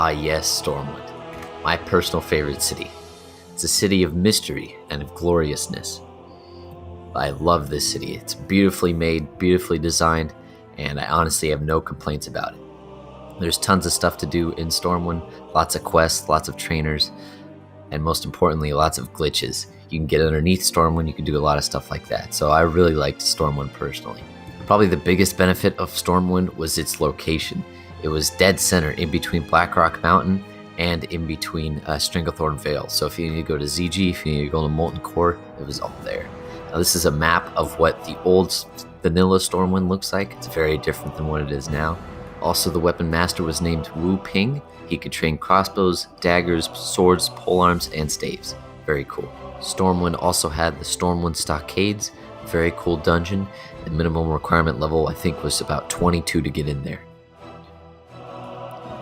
Ah yes, Stormwind, my personal favorite city. It's a city of mystery and of gloriousness. I love this city. It's beautifully made, beautifully designed, and I honestly have no complaints about it. There's tons of stuff to do in Stormwind, lots of quests, lots of trainers, and most importantly, lots of glitches. You can get underneath Stormwind, you can do a lot of stuff like that. So I really liked Stormwind personally. Probably the biggest benefit of Stormwind was its location. It was dead center in between Blackrock Mountain and in between Stranglethorn Vale. So if you need to go to ZG, if you need to go to Molten Core, it was all there. Now this is a map of what the old vanilla Stormwind looks like. It's very different than what it is now. Also, the weapon master was named Wu Ping. He could train crossbows, daggers, swords, polearms, and staves. Very cool. Stormwind also had the Stormwind Stockades. Very cool dungeon. The minimum requirement level, I think, was about 22 to get in there.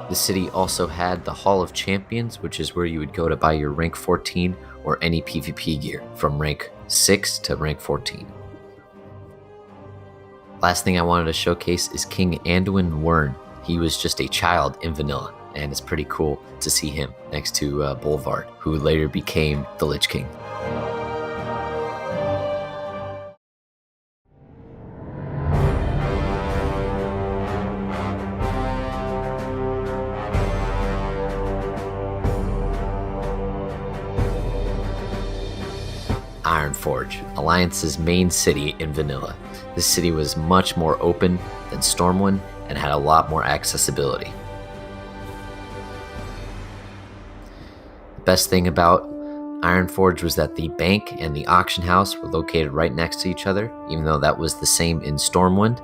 The city also had the Hall of Champions, which is where you would go to buy your rank 14 or any PvP gear from rank 6 to rank 14. Last thing I wanted to showcase is King Anduin Wyrn. He was just a child in vanilla, and it's pretty cool to see him next to Bolvard, who later became the Lich King. Ironforge, Alliance's main city in vanilla. This city was much more open than Stormwind and had a lot more accessibility. The best thing about Ironforge was that the bank and the auction house were located right next to each other. Even though that was the same in Stormwind,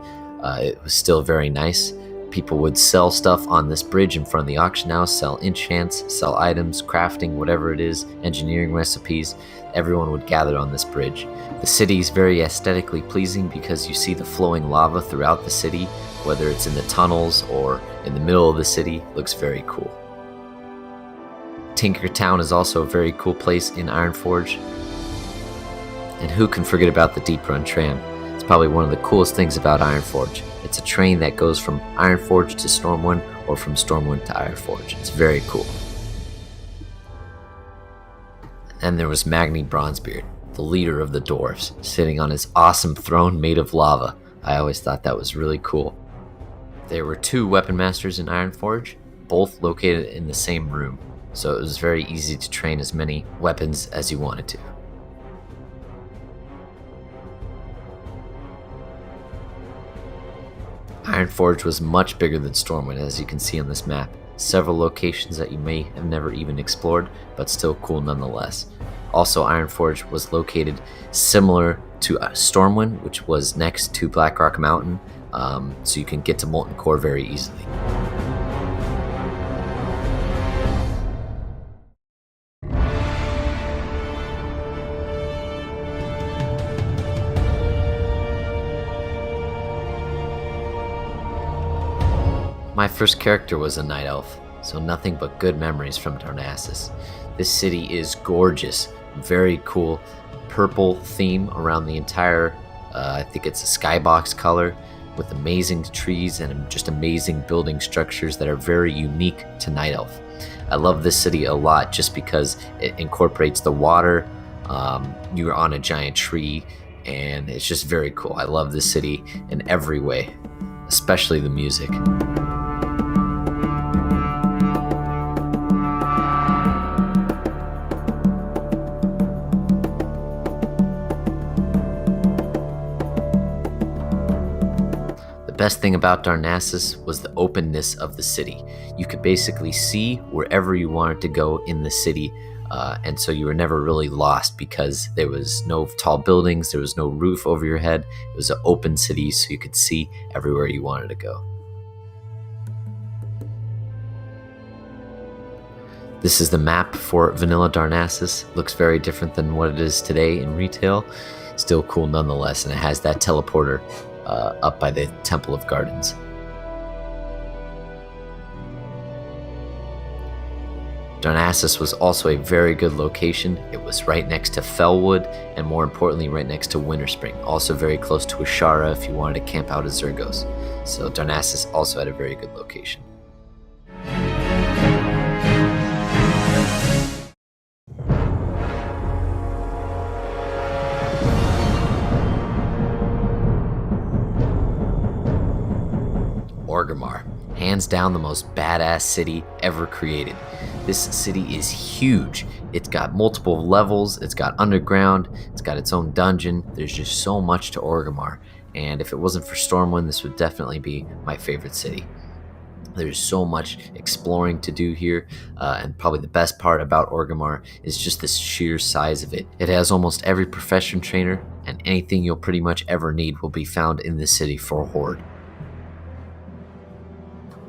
it was still very nice. People would sell stuff on this bridge in front of the auction house, sell enchants, sell items, crafting, whatever it is, engineering recipes. Everyone would gather on this bridge. The city is very aesthetically pleasing because you see the flowing lava throughout the city, whether it's in the tunnels or in the middle of the city. It looks very cool. Tinkertown is also a very cool place in Ironforge. And who can forget about the deeprun tram? It's probably one of the coolest things about Ironforge. It's a train that goes from Ironforge to Stormwind or from Stormwind to Ironforge. It's very cool. And there was Magni Bronzebeard, the leader of the dwarves, sitting on his awesome throne made of lava. I always thought that was really cool. There were 2 weapon masters in Ironforge, both located in the same room, so it was very easy to train as many weapons as you wanted to. Ironforge was much bigger than Stormwind, as you can see on this map. Several locations that you may have never even explored, but still cool nonetheless. Also, Ironforge was located similar to Stormwind, which was next to Blackrock Mountain, so you can get to Molten Core very easily. My first character was a night elf, so nothing but good memories from Darnassus. This city is gorgeous, very cool, purple theme around the entire, I think it's a skybox color, with amazing trees and just amazing building structures that are very unique to Night Elf. I love this city a lot just because it incorporates the water, you're on a giant tree, and it's just very cool. I love this city in every way, especially the music. The best thing about Darnassus was the openness of the city. You could basically see wherever you wanted to go in the city, and so you were never really lost because there was no tall buildings, there was no roof over your head. It was an open city, so you could see everywhere you wanted to go. This is the map for Vanilla Darnassus. Looks very different than what it is today in retail. Still cool nonetheless, and it has that teleporter up by the Temple of Gardens. Darnassus was also a very good location. It was right next to Fellwood, and more importantly, right next to Winterspring. Also very close to Ashara if you wanted to camp out at Zergos. So Darnassus also had a very good location. Orgrimmar. Hands down the most badass city ever created. This city is huge. It's got multiple levels, it's got underground, it's got its own dungeon. There's just so much to Orgrimmar, and if it wasn't for Stormwind, this would definitely be my favorite city. There's so much exploring to do here, and probably the best part about Orgrimmar is just the sheer size of it. It has almost every profession trainer, and anything you'll pretty much ever need will be found in this city for Horde.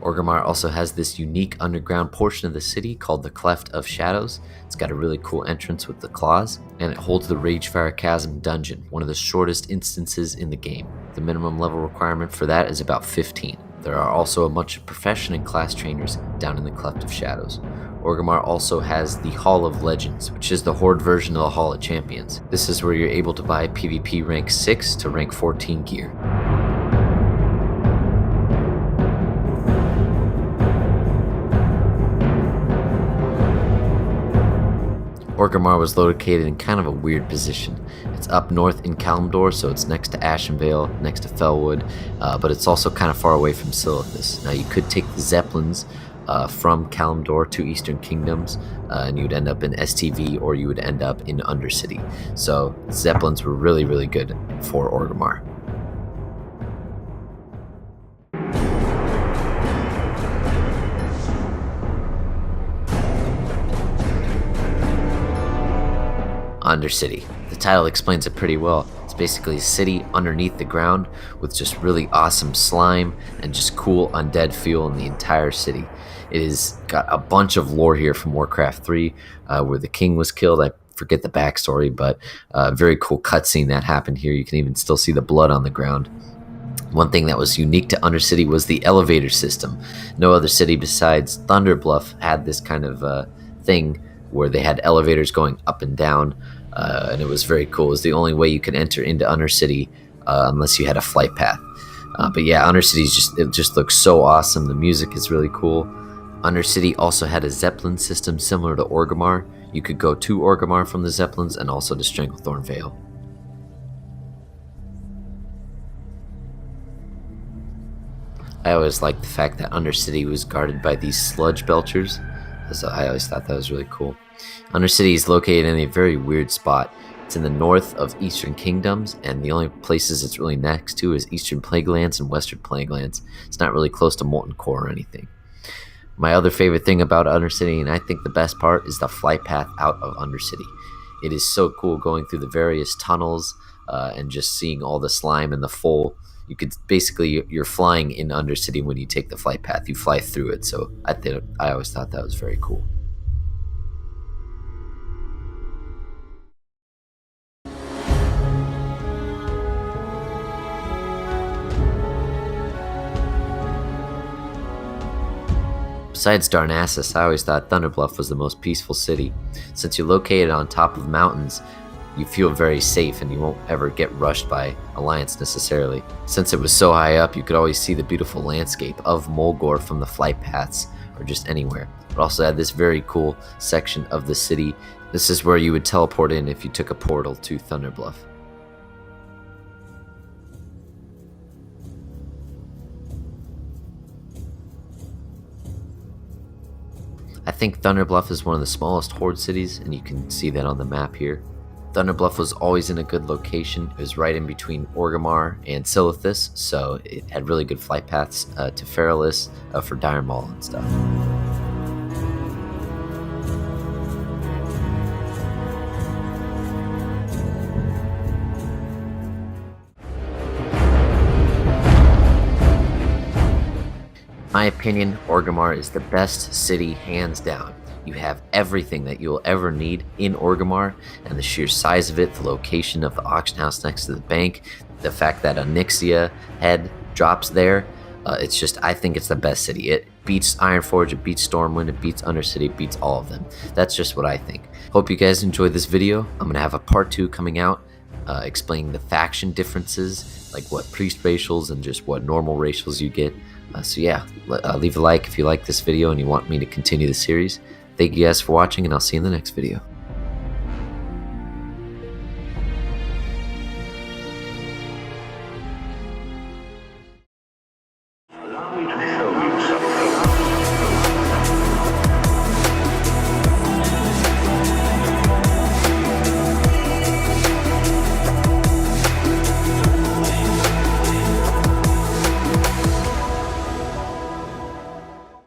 Orgrimmar also has this unique underground portion of the city called the Cleft of Shadows. It's got a really cool entrance with the claws, and it holds the Ragefire Chasm dungeon, one of the shortest instances in the game. The minimum level requirement for that is about 15. There are also a bunch of profession and class trainers down in the Cleft of Shadows. Orgrimmar also has the Hall of Legends, which is the Horde version of the Hall of Champions. This is where you're able to buy PvP rank 6 to rank 14 gear. Orgrimmar was located in kind of a weird position. It's up north in Kalimdor, so it's next to Ashenvale, next to Felwood, but it's also kind of far away from Silithus. Now you could take the Zeppelins from Kalimdor to Eastern Kingdoms, and you'd end up in STV, or you would end up in Undercity. So Zeppelins were really, really good for Orgrimmar. Undercity. The title explains it pretty well. It's basically a city underneath the ground with just really awesome slime and just cool undead feel in the entire city. It has got a bunch of lore here from Warcraft 3, where the king was killed. I forget the backstory, but very cool cutscene that happened here. You can even still see the blood on the ground. One thing that was unique to Undercity was the elevator system. No other city besides Bluff had this kind of thing where they had elevators going up and down, and it was very cool. It was the only way you could enter into Undercity unless you had a flight path. But yeah, Undercity just looks so awesome. The music is really cool. Undercity also had a Zeppelin system similar to Orgrimmar. You could go to Orgrimmar from the Zeppelins and also to Stranglethorn Vale. I always liked the fact that Undercity was guarded by these sludge belchers. So I always thought that was really cool. Undercity is located in a very weird spot. It's in the north of Eastern Kingdoms, and the only places it's really next to is Eastern Plaguelands and Western Plaguelands. It's not really close to Molten Core or anything. My other favorite thing about Undercity, and I think the best part, is the flight path out of Undercity. It is so cool going through the various tunnels and just seeing all the slime and the full. You could basically, you're flying in Undercity when you take the flight path. You fly through it, so I always thought that was very cool. Besides Darnassus, I always thought Thunderbluff was the most peaceful city. Since you're located on top of mountains, you feel very safe and you won't ever get rushed by Alliance necessarily. Since it was so high up, you could always see the beautiful landscape of Mulgore from the flight paths or just anywhere. It also had this very cool section of the city. This is where you would teleport in if you took a portal to Thunderbluff. I think Thunderbluff is one of the smallest Horde cities, and you can see that on the map here. Thunderbluff was always in a good location. It was right in between Orgrimmar and Silithus, so it had really good flight paths to Feralis for Dire Maul and stuff. In my opinion, Orgrimmar is the best city hands down. You have everything that you'll ever need in Orgrimmar, and the sheer size of it, the location of the auction house next to the bank, the fact that a Nyxia head drops there, it's just, I think it's the best city. It beats Ironforge, it beats Stormwind, it beats Undercity, it beats all of them. That's just what I think. Hope you guys enjoyed this video. I'm going to have a part 2 coming out, explaining the faction differences, like what priest racials and just what normal racials you get. So yeah, leave a like if you like this video and you want me to continue the series. Thank you guys for watching, and I'll see you in the next video.